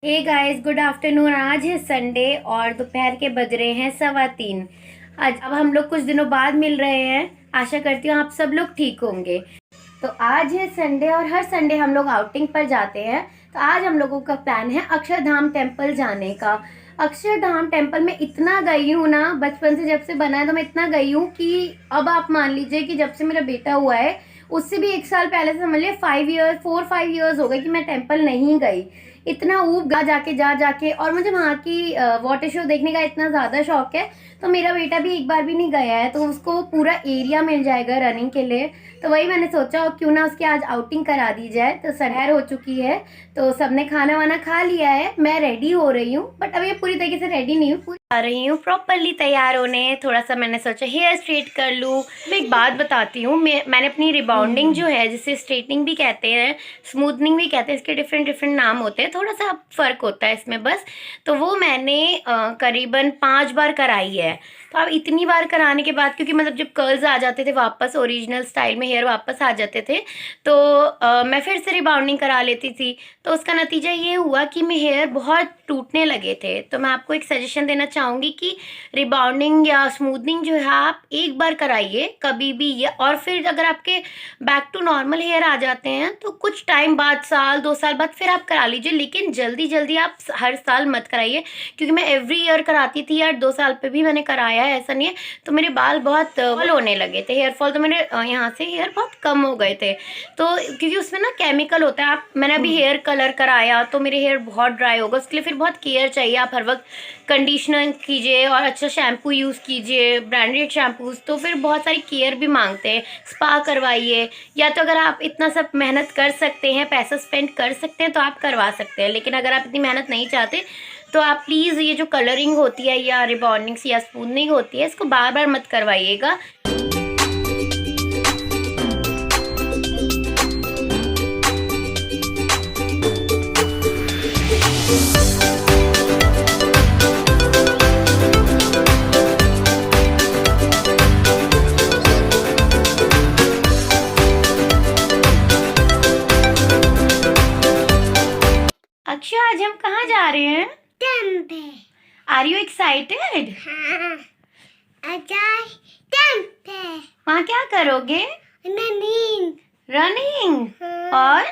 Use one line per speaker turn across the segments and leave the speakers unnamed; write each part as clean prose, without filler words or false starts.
Hey guys, good afternoon. आज है Sunday और दोपहर के बज रहे हैं 3:15। आज अब हम लोग कुछ दिनों बाद मिल रहे हैं। आशा करती हूँ आप सब लोग ठीक होंगे। तो आज है संडे और हर संडे हम लोग आउटिंग पर जाते हैं। तो आज हम लोगों का प्लान है अक्षरधाम टेम्पल जाने का। अक्षरधाम टेम्पल में इतना गई हूँ ना, बचपन से जब से बना है तो मैं इतना गई हूँ कि अब आप मान लीजिए कि जब से मेरा बेटा हुआ है उससे भी 1 साल पहले से समझ लिया 4-5 ईयर्स हो गए कि मैं टेम्पल नहीं गई। इतना ऊब जा जाके और मुझे वहाँ की वाटर शो देखने का इतना ज़्यादा शौक है। तो मेरा बेटा भी एक बार भी नहीं गया है, तो उसको पूरा एरिया मिल जाएगा रनिंग के लिए। तो वही मैंने सोचा क्यों ना उसकी आज आउटिंग करा दी जाए। तो सहर हो चुकी है, तो सबने खाना वाना खा लिया है। मैं रेडी हो रही हूँ, बट अभी पूरी तरीके से रेडी नहीं हूँ। पूरी आ रही हूँ प्रॉपरली तैयार होने। थोड़ा सा मैंने सोचा हेयर स्ट्रेट कर लूँ। मैं एक बात बताती हूँ, मैंने अपनी रिबाउंडिंग जो है, जिसे स्ट्रेटनिंग भी कहते हैं, स्मूथनिंग भी कहते हैं, इसके डिफरेंट डिफरेंट नाम होते हैं, थोड़ा सा फ़र्क होता है इसमें बस। तो वो मैंने करीबन 5 बार कराई है। तो अब इतनी बार कराने के बाद, क्योंकि मतलब जब कर्ल्स आ जाते थे वापस ओरिजिनल स्टाइल में, हेयर वापस आ जाते थे, तो मैं फिर से रिबाउंडिंग करा लेती थी। तो उसका नतीजा ये हुआ कि मेरे हेयर बहुत टूटने लगे थे। तो मैं आपको एक सजेशन देना चाहूँगी कि रिबाउंडिंग या स्मूथनिंग जो है आप एक बार कराइए कभी भी, या और फिर अगर आपके बैक टू नॉर्मल हेयर आ जाते हैं तो कुछ टाइम बाद, 1-2 साल बाद फिर आप करा लीजिए। लेकिन जल्दी जल्दी आप हर साल मत कराइए, क्योंकि मैं एवरी ईयर कराती थी यार। 2 साल पे भी मैंने कराया है, ऐसा नहीं है। तो मेरे बाल बहुत फॉल होने लगे थे, हेयर फॉल। तो मेरे यहाँ से हेयर बहुत कम हो गए थे। तो क्योंकि उसमें ना केमिकल होता है। मैंने अभी हेयर कलर कराया तो मेरे हेयर बहुत ड्राई होगा, उसके लिए फिर बहुत केयर चाहिए। आप हर वक्त कंडीशनर कीजिए और अच्छा शैम्पू यूज़ कीजिए, ब्रांडेड शैम्पूज। तो फिर बहुत सारी केयर भी मांगते हैं। स्पा करवाइए, या तो अगर आप इतना सब मेहनत कर सकते हैं, पैसा स्पेंड कर सकते हैं, तो आप करवा सकते हैं। लेकिन अगर आप इतनी मेहनत नहीं चाहते तो आप प्लीज़ ये जो कलरिंग होती है या रिबॉन्डिंग्स या स्पूनिंग होती है, इसको बार बार मत करवाइएगा। अक्षय, आज हम कहाँ जा रहे हैं?
टेम्पल।
Are you excited?
हाँ, अजाय टेम्पल।
वहाँ क्या करोगे?
रनिंग।
रनिंग
हाँ।
और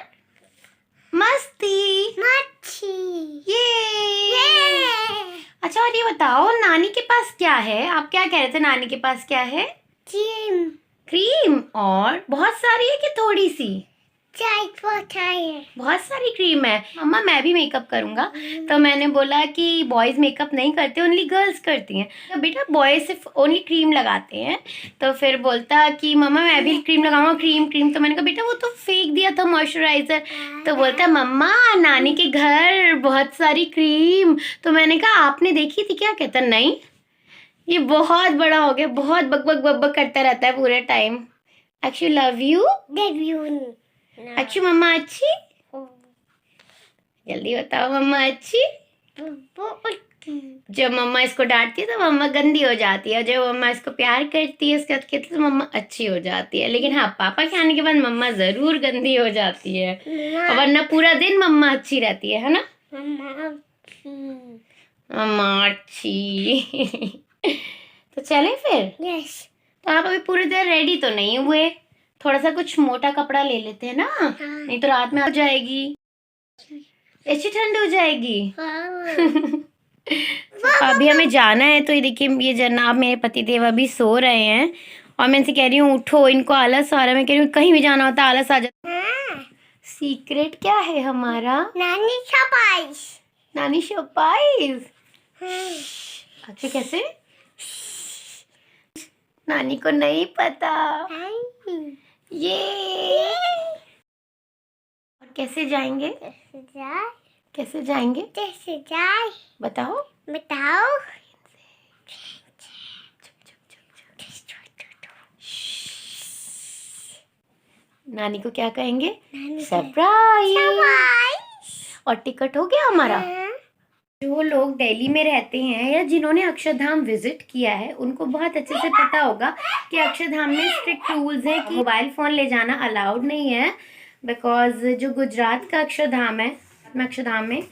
मस्ती।
मच्छी।
ये अच्छा, और ये बताओ नानी के पास क्या है? आप क्या कह रहे थे, नानी के पास क्या है?
जिम।
क्रीम। और बहुत सारी है कि थोड़ी सी?
चाय पकाए।
बहुत सारी क्रीम है। मम्मा मैं भी मेकअप करूंगा। तो मैंने बोला कि बॉयज मेकअप नहीं करते, ओनली गर्ल्स करती हैं। तो बेटा बॉयज सिर्फ ओनली क्रीम लगाते हैं। तो फिर बोलता कि मम्मा मैं भी क्रीम लगाऊंगा। Cream cream. तो मैंने कहा बेटा वो तो फेंक दिया था मॉइस्चराइजर। तो बोलता मम्मा नानी के घर बहुत सारी क्रीम। तो मैंने कहा आपने देखी थी क्या? कहता नहीं, ये बहुत बड़ा हो गया, बहुत बकबक बकबक करता रहता है पूरे टाइम। Actually love you. अच्छी मम्मा अच्छी? जल्दी बताओ मम्मा अच्छी। जब मम्मा इसको डांटती है तो मम्मा गंदी हो जाती है, जब मम्मा इसको प्यार करती है उसके बाद कहती है तो मम्मा अच्छी हो जाती है। लेकिन हाँ, पापा के आने के बाद मम्मा जरूर गंदी हो जाती है, और वरना पूरा दिन मम्मा अच्छी रहती है ना? मम्मा अच्छी। तो चले फिर?
यस।
तो आप अभी पूरी देर रेडी तो नहीं हुए? थोड़ा सा कुछ मोटा कपड़ा ले लेते हैं ना, नहीं तो रात में हो जाएगी, ऐसी ठंड हो जाएगी। तो अभी हमें जाना है। तो ये देखिए, ये जनाब मेरे पतिदेव अभी सो रहे हैं और मैं इनसे कह रही हूँ उठो, इनको आलस आ रहा है। मैं कह रही हूँ कहीं भी जाना होता आलस आ जाता। सीक्रेट क्या है हमारा?
नानी छपाइस।
नानी शोपाइस। अच्छा, कैसे? नानी को नहीं पता। ये और कैसे जाएंगे? कैसे जाएंगे बताओ। नानी को क्या कहेंगे? सरप्राइज। और टिकट हो गया हमारा। जो लोग दिल्ली में रहते हैं या जिन्होंने अक्षरधाम विजिट किया है उनको बहुत अच्छे से पता होगा कि अक्षरधाम में स्ट्रिक्ट रूल्स है कि मोबाइल फ़ोन ले जाना अलाउड नहीं है। बिकॉज जो गुजरात का अक्षरधाम है, अक्षरधाम में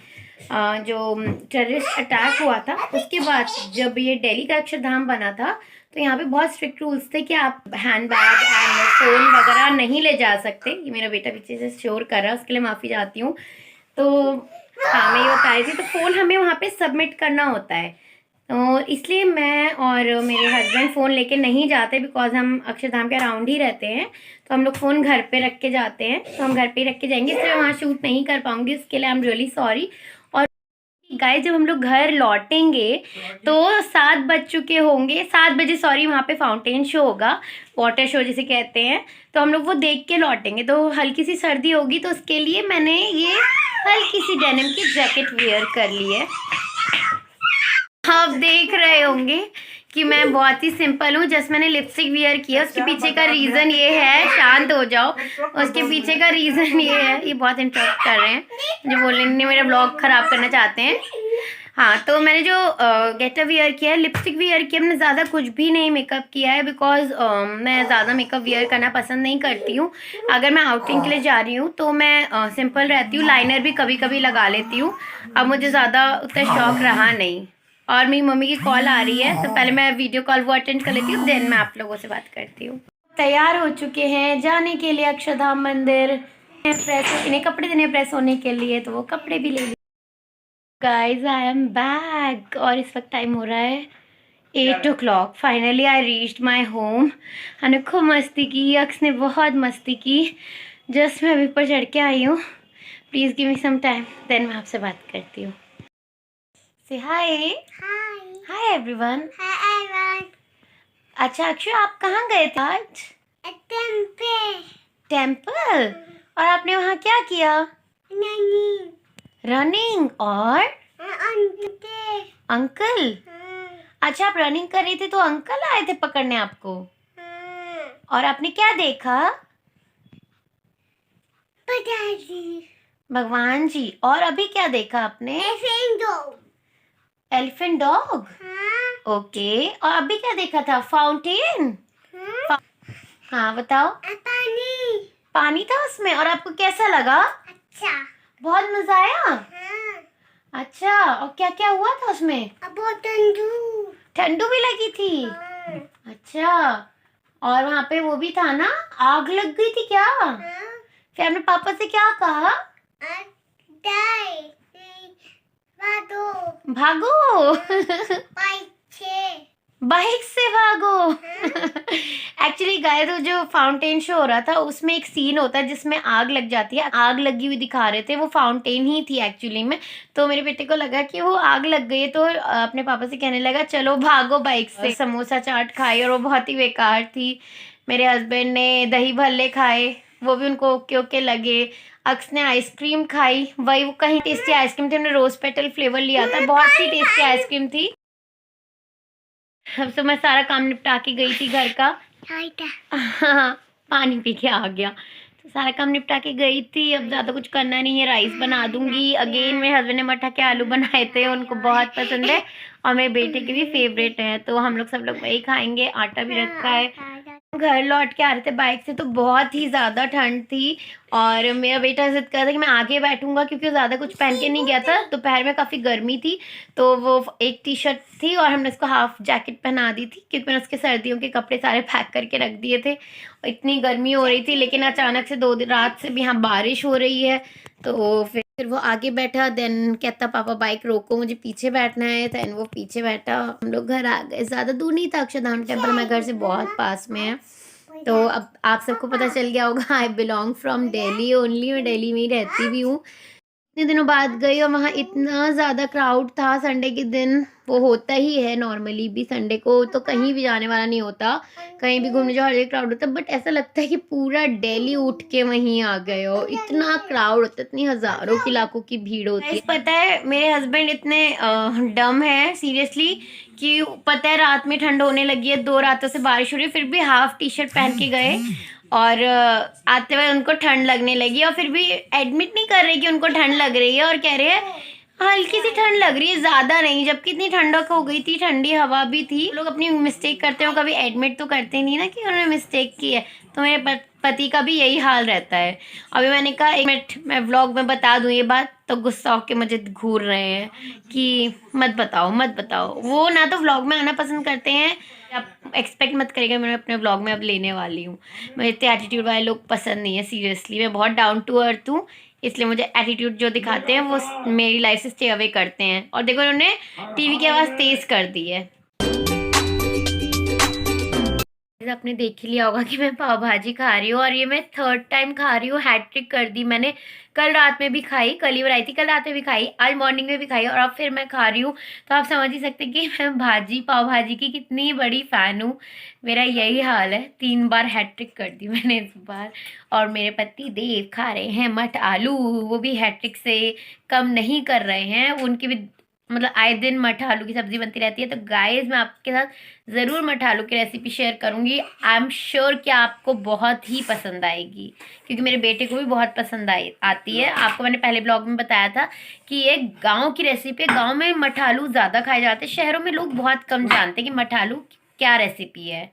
जो टेररिस्ट अटैक हुआ था उसके बाद जब ये दिल्ली का अक्षरधाम बना था तो यहाँ पे बहुत स्ट्रिक्ट रूल्स थे कि आप हैंड बैग एंड फ़ोन वगैरह नहीं ले जा सकते। ये मेरा बेटा पीछे से शोर कर रहा है, उसके लिए माफ़ी चाहती हूँ। तो हाँ, मैं ये बता रही थी, तो फ़ोन हमें वहाँ पे सबमिट करना होता है, तो इसलिए मैं और मेरे हस्बैंड फ़ोन लेके नहीं जाते, बिकॉज हम अक्षरधाम के अराउंड ही रहते हैं। तो हम लोग फ़ोन घर पे रख के जाते हैं, तो हम घर पे ही रख के जाएंगे, इसलिए वहाँ शूट नहीं कर पाऊँगी, उसके लिए आई एम रियली सॉरी। और गाइस जब हम लोग घर लौटेंगे तो 7 बज चुके होंगे, 7 बजे सॉरी, वहाँ पे फाउंटेन शो होगा, वाटर शो जिसे कहते हैं, तो हम लोग वो देख के लौटेंगे। तो हल्की सी सर्दी होगी, तो उसके लिए मैंने ये हल्की सी डेनिम की जैकेट वेयर कर ली है। आप देख रहे होंगे कि मैं बहुत ही सिंपल हूँ, जस्ट मैंने लिपस्टिक वियर किया। उसके पीछे का रीज़न ये है, शांत हो जाओ, उसके पीछे का रीज़न ये है, ये बहुत इंटरप्ट कर रहे हैं, जो बोलेंगे मेरा ब्लॉग ख़राब करना चाहते हैं। हाँ, तो मैंने जो गेटअप वियर किया है, लिपस्टिक वियर किया, मैंने ज़्यादा कुछ भी नहीं मेकअप किया है, बिकॉज मैं ज़्यादा मेकअप वियर करना पसंद नहीं करती हूँ। अगर मैं आउटिंग के लिए जा रही हूँ तो मैं सिंपल रहती हूँ, लाइनर भी कभी कभी लगा लेती हूँ। अब मुझे ज़्यादा उतना शौक रहा नहीं। और मेरी मम्मी की कॉल आ रही है, तो पहले मैं वीडियो कॉल वो अटेंड कर लेती हूँ, देन मैं आप लोगों से बात करती हूँ। तैयार हो चुके हैं जाने के लिए अक्षरधाम मंदिर। प्रेस, इन्हें कपड़े देने प्रेस होने के लिए, तो वो कपड़े भी ले लिए। गाइज आई एम बैक, और इस वक्त टाइम हो रहा है 8 o'clock। Finally I reached my home. हमने खूब मस्ती की, अक्स ने बहुत मस्ती की। जस्ट मैं अभी ऊपर चढ़ के आई हूँ। Please give me some time, then मैं आपसे बात करती हूँ। से हाय। Hi everyone. अच्छा अक्षु, आप कहाँ गए थे आज? टेम्पल। और आपने वहाँ क्या किया? रनिंग। और अंकल? अच्छा, आप रनिंग कर रही थी तो अंकल आए थे पकड़ने आपको? और आपने क्या देखा? भगवान जी। और अभी क्या देखा आपने? Elephant dog. ओके। और अभी क्या देखा था? फाउंटेन। हाँ बताओ। पानी था उसमें, और आपको कैसा लगा? अच्छा। बहुत मजा आया? अच्छा, और क्या क्या हुआ था उसमें? ठंडू भी लगी थी? अच्छा, और वहाँ पे वो भी था ना, आग लग गई थी क्या? फिर आपने पापा से क्या कहा? भागो। बाइक से भागो। एक्चुअली गाइस, वो जो फाउंटेन शो हो रहा था उसमें एक सीन होता है जिसमें आग लग जाती है, आग लगी हुई दिखा रहे थे, वो फाउंटेन ही थी एक्चुअली में। तो मेरे बेटे को लगा कि वो आग लग गई है, तो अपने पापा से कहने लगा चलो भागो बाइक से। समोसा चाट खाई और वो बहुत ही बेकार थी। मेरे हस्बैंड ने दही भल्ले खाए, वो भी उनको ओके ओके लगे। अक्स ने आइसक्रीम खाई, वही वो कहीं टेस्टी आइसक्रीम थी, उन्होंने रोज पेटल फ्लेवर लिया था, बहुत ही टेस्टी आइसक्रीम थी। अब तो मैं सारा काम निपटा के गई थी घर का। हाँ, पानी पी के आ गया, तो सारा काम निपटा के गई थी। अब ज़्यादा कुछ करना नहीं है, राइस बना दूंगी। अगेन मेरे हस्बैंड ने मठा के आलू बनाए थे, उनको बहुत पसंद है, और मेरे बेटे के भी फेवरेट है, तो हम लोग सब लोग वही खाएंगे। आटा भी रखा है। घर लौट के आ रहे थे बाइक से, तो बहुत ही ज़्यादा ठंड थी, और मेरा बेटा जिद कर रहा था कि मैं आगे बैठूंगा, क्योंकि वो ज़्यादा कुछ पहन के नहीं गया था। दोपहर में काफ़ी गर्मी थी, तो वो एक टी शर्ट थी और हमने उसको हाफ जैकेट पहना दी थी, क्योंकि मैंने उसके सर्दियों के कपड़े सारे पैक करके रख दिए थे। इतनी गर्मी हो रही थी, लेकिन अचानक से 2 दिन रात से भी यहाँ बारिश हो रही है, तो फिर वो आगे बैठा। देन कहता पापा बाइक रोको, मुझे पीछे बैठना है। देन वो पीछे बैठा, हम लोग घर आ गए। ज़्यादा दूर नहीं था अक्षरधाम टेम्पल, हमारे घर से बहुत पास में है। तो अब आप सबको पता चल गया होगा, I belong from Delhi only, मैं दिल्ली में ही रहती भी हूँ। इतने दिनों बाद गई, और वहाँ इतना ज़्यादा क्राउड था संडे के दिन। वो होता ही है नॉर्मली भी, संडे को तो कहीं भी जाने वाला नहीं होता, कहीं भी घूमने जाओ हर जगह क्राउड होता है, बट ऐसा लगता है कि पूरा दिल्ली उठ के वहीं आ गए हो, इतना क्राउड होता है, इतनी हज़ारों की लाखों की भीड़ होती है। पता है मेरे हस्बैंड इतने डम है सीरियसली, कि पता है रात में ठंड होने लगी है, 2 रातों से बारिश हो रही है, फिर भी हाफ टी शर्ट पहन के गए, और आते हुए उनको ठंड लगने लगी, और फिर भी एडमिट नहीं कर रहे कि उनको ठंड लग रही है, और कह रहे हैं हल्की सी ठंड लग रही है, ज़्यादा नहीं, जबकि इतनी ठंडक हो गई थी, ठंडी हवा भी थी। लोग अपनी मिस्टेक करते हो, कभी एडमिट तो करते नहीं ना कि उन्होंने मिस्टेक की है। तो मेरे पति का भी यही हाल रहता है। अभी मैंने कहा 1 मिनट मैं व्लॉग में बता दूं ये बात, तो गुस्सा होके मुझे घूर रहे हैं कि मत बताओ मत बताओ। वो ना तो व्लॉग में आना पसंद करते हैं, आप एक्सपेक्ट मत करिएगा मैं अपने व्लॉग में अब लेने वाली हूँ। मुझे इतने एटीट्यूड वाले लोग पसंद नहीं है, सीरियसली। मैं बहुत डाउन टू अर्थ हूँ, इसलिए मुझे एटीट्यूड जो दिखाते हैं वो मेरी लाइफ से स्टे अवे करते हैं। और देखो उन्होंने टीवी की आवाज़ तेज़ कर दी है। आपने देख ही लिया होगा कि मैं पाव भाजी खा रही हूँ, और ये मैं 3rd टाइम खा रही हूँ। हैट्रिक कर दी मैंने। कल रात में भी खाई, कल ही बनाई थी, कल रात में भी खाई, आज मॉर्निंग में भी खाई, और अब फिर मैं खा रही हूँ। तो आप समझ ही सकते हैं कि मैं पाव भाजी की कितनी बड़ी फ़ैन हूँ। मेरा यही हाल है, 3 बार हैट्रिक कर दी मैंने इस बार। और मेरे पति देव खा रहे हैं मठ आलू, वो भी हैट्रिक से कम नहीं कर रहे हैं। उनकी भी मतलब आए दिन मठ आलू की सब्जी बनती रहती है। तो गाइस मैं आपके साथ ज़रूर मठ आलू की रेसिपी शेयर करूँगी। आई एम श्योर कि आपको बहुत ही पसंद आएगी, क्योंकि मेरे बेटे को भी बहुत पसंद आती है। आपको मैंने पहले ब्लॉग में बताया था कि ये गांव की रेसिपी है। गांव में मठ आलू ज़्यादा खाए जाते हैं, शहरों में लोग बहुत कम जानते हैं कि मठ आलू क्या रेसिपी है।